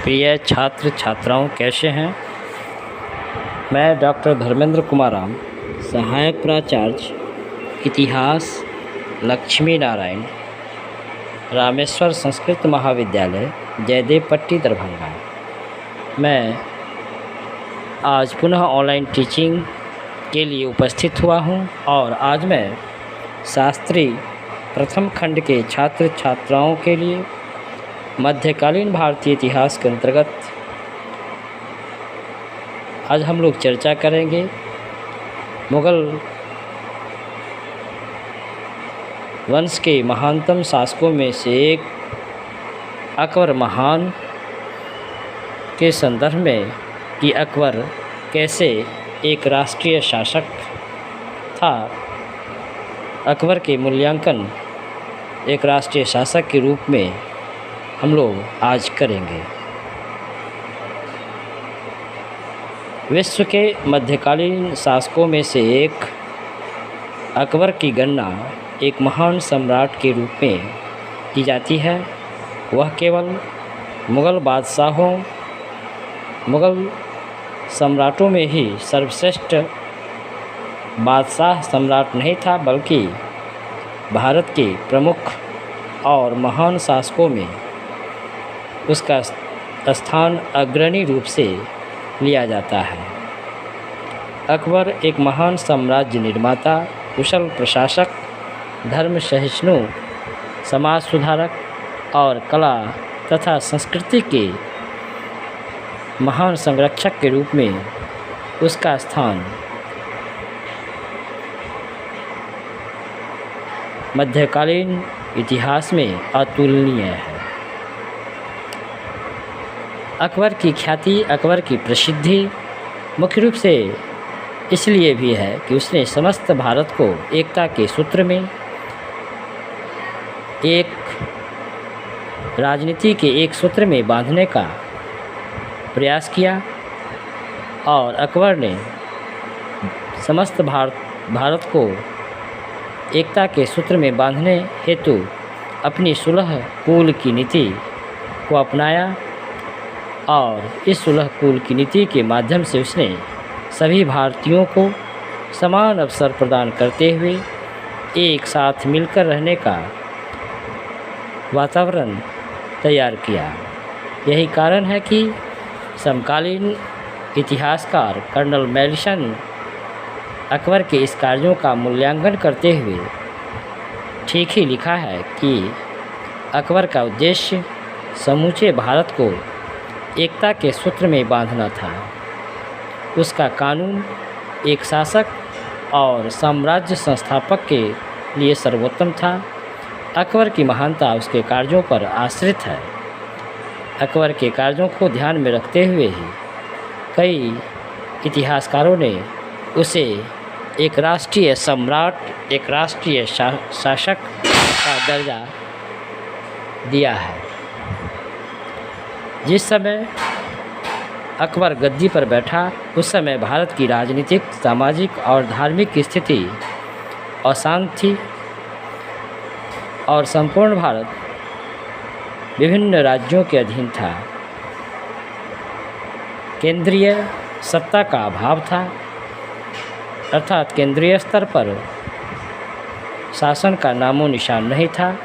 प्रिय छात्र छात्राओं, कैसे हैं। मैं डॉक्टर धर्मेंद्र कुमार राम, सहायक प्राचार्य इतिहास, लक्ष्मी नारायण, रामेश्वर संस्कृत महाविद्यालय, जयदेव पट्टी, दरभंगा। मैं आज पुनः ऑनलाइन टीचिंग के लिए उपस्थित हुआ हूं और आज मैं शास्त्री प्रथम खंड के छात्र छात्राओं के लिए मध्यकालीन भारतीय इतिहास के अंतर्गत आज हम लोग चर्चा करेंगे मुग़ल वंश के महानतम शासकों में से एक अकबर महान के संदर्भ में कि अकबर कैसे एक राष्ट्रीय शासक था। अकबर के मूल्यांकन एक राष्ट्रीय शासक के रूप में हम लोग आज करेंगे। विश्व के मध्यकालीन शासकों में से एक अकबर की गणना एक महान सम्राट के रूप में की जाती है। वह केवल मुग़ल सम्राटों में ही सर्वश्रेष्ठ बादशाह सम्राट नहीं था, बल्कि भारत के प्रमुख और महान शासकों में उसका स्थान अग्रणी रूप से लिया जाता है। अकबर एक महान साम्राज्य निर्माता, कुशल प्रशासक, धर्म सहिष्णु, समाज सुधारक और कला तथा संस्कृति के महान संरक्षक के रूप में उसका स्थान मध्यकालीन इतिहास में अतुलनीय है। अकबर की ख्याति, अकबर की प्रसिद्धि मुख्य रूप से इसलिए भी है कि उसने समस्त भारत को एकता के सूत्र में, एक राजनीति के एक सूत्र में बांधने का प्रयास किया और अकबर ने समस्त भारत को एकता के सूत्र में बांधने हेतु अपनी सुलह कुल की नीति को अपनाया और इस सुलह कुल की नीति के माध्यम से उसने सभी भारतीयों को समान अवसर प्रदान करते हुए एक साथ मिलकर रहने का वातावरण तैयार किया। यही कारण है कि समकालीन इतिहासकार कर्नल मैलिसन अकबर के इस कार्यों का मूल्यांकन करते हुए ठीक ही लिखा है कि अकबर का उद्देश्य समूचे भारत को एकता के सूत्र में बांधना था। उसका कानून एक शासक और साम्राज्य संस्थापक के लिए सर्वोत्तम था। अकबर की महानता उसके कार्यों पर आश्रित है। अकबर के कार्यों को ध्यान में रखते हुए ही कई इतिहासकारों ने उसे एक राष्ट्रीय सम्राट, एक राष्ट्रीय शासक का दर्जा दिया है। जिस समय अकबर गद्दी पर बैठा, उस समय भारत की राजनीतिक, सामाजिक और धार्मिक स्थिति अशांत थी और संपूर्ण भारत विभिन्न राज्यों के अधीन था। केंद्रीय सत्ता का अभाव था, अर्थात केंद्रीय स्तर पर शासन का नामो निशान नहीं था।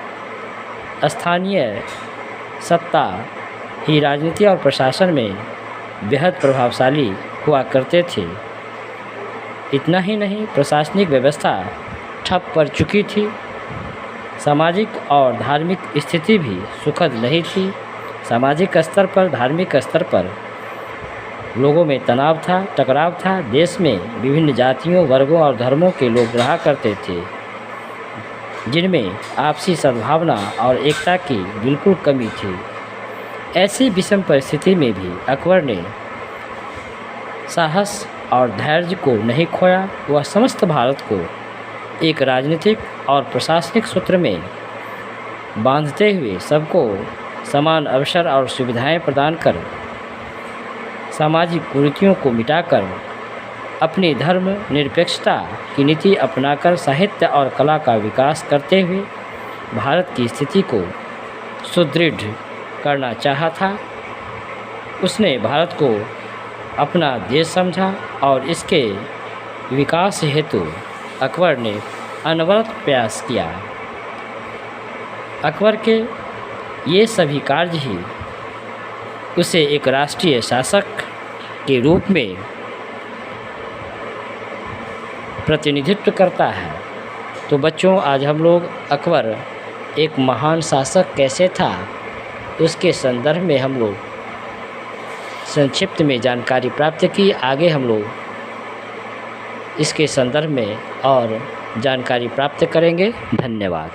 स्थानीय सत्ता ही राजनीति और प्रशासन में बेहद प्रभावशाली हुआ करते थे। इतना ही नहीं, प्रशासनिक व्यवस्था ठप पड़ चुकी थी। सामाजिक और धार्मिक स्थिति भी सुखद नहीं थी। सामाजिक स्तर पर, धार्मिक स्तर पर लोगों में तनाव था, टकराव था। देश में विभिन्न जातियों, वर्गों और धर्मों के लोग रहा करते थे, जिनमें आपसी सद्भावना और एकता की बिल्कुल कमी थी। ऐसी विषम परिस्थिति में भी अकबर ने साहस और धैर्य को नहीं खोया। वह समस्त भारत को एक राजनीतिक और प्रशासनिक सूत्र में बांधते हुए सबको समान अवसर और सुविधाएं प्रदान कर, सामाजिक कुरीतियों को मिटाकर, अपनी धर्म निरपेक्षता की नीति अपनाकर साहित्य और कला का विकास करते हुए भारत की स्थिति को सुदृढ़ करना चाहा था। उसने भारत को अपना देश समझा और इसके विकास हेतु अकबर ने अनवरत प्रयास किया। अकबर के ये सभी कार्य ही उसे एक राष्ट्रीय शासक के रूप में प्रतिनिधित्व करता है। तो बच्चों, आज हम लोग अकबर एक महान शासक कैसे था उसके संदर्भ में हम लोग संक्षिप्त में जानकारी प्राप्त की। आगे हम लोग इसके संदर्भ में और जानकारी प्राप्त करेंगे। धन्यवाद।